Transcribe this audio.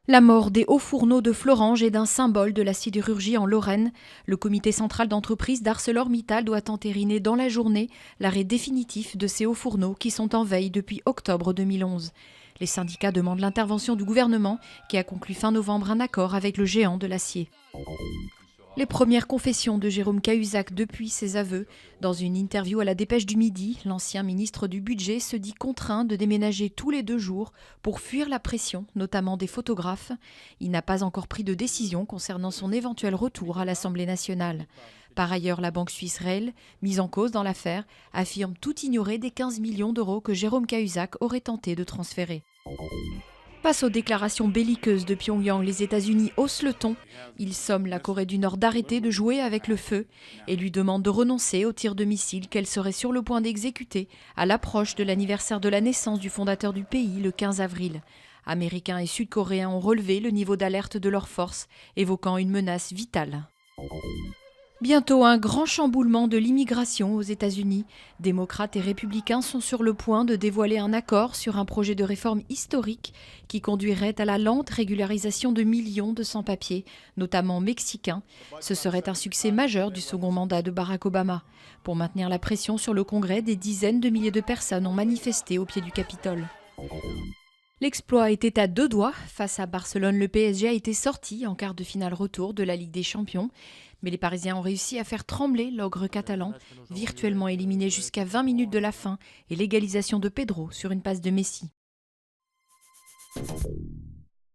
La mort des hauts fourneaux de Florange est d'un symbole de la sidérurgie en Lorraine. Le comité central d'entreprise d'ArcelorMittal doit entériner dans la journée l'arrêt définitif de ces hauts fourneaux qui sont en veille depuis octobre 2011. Les syndicats demandent l'intervention du gouvernement qui a conclu fin novembre un accord avec le géant de l'acier. Les premières confessions de Jérôme Cahuzac depuis ses aveux. Dans une interview à la Dépêche du Midi, l'ancien ministre du Budget se dit contraint de déménager tous les 2 jours pour fuir la pression, notamment des photographes. Il n'a pas encore pris de décision concernant son éventuel retour à l'Assemblée nationale. Par ailleurs, la banque suisse Rail, mise en cause dans l'affaire, affirme tout ignorer des 15 millions d'euros que Jérôme Cahuzac aurait tenté de transférer. Passe aux déclarations belliqueuses de Pyongyang, les États-Unis haussent le ton. Ils somment la Corée du Nord d'arrêter de jouer avec le feu et lui demandent de renoncer aux tirs de missiles qu'elle serait sur le point d'exécuter à l'approche de l'anniversaire de la naissance du fondateur du pays le 15 avril. Américains et Sud-Coréens ont relevé le niveau d'alerte de leurs forces, évoquant une menace vitale. Bientôt un grand chamboulement de l'immigration aux États-Unis. Démocrates et républicains sont sur le point de dévoiler un accord sur un projet de réforme historique qui conduirait à la lente régularisation de millions de sans-papiers, notamment mexicains. Ce serait un succès majeur du second mandat de Barack Obama. Pour maintenir la pression sur le Congrès, des dizaines de milliers de personnes ont manifesté au pied du Capitole. L'exploit était à 2 doigts. Face à Barcelone, le PSG a été sorti en quart de finale retour de la Ligue des Champions. Mais les Parisiens ont réussi à faire trembler l'ogre catalan, virtuellement éliminé jusqu'à 20 minutes de la fin et l'égalisation de Pedro sur une passe de Messi.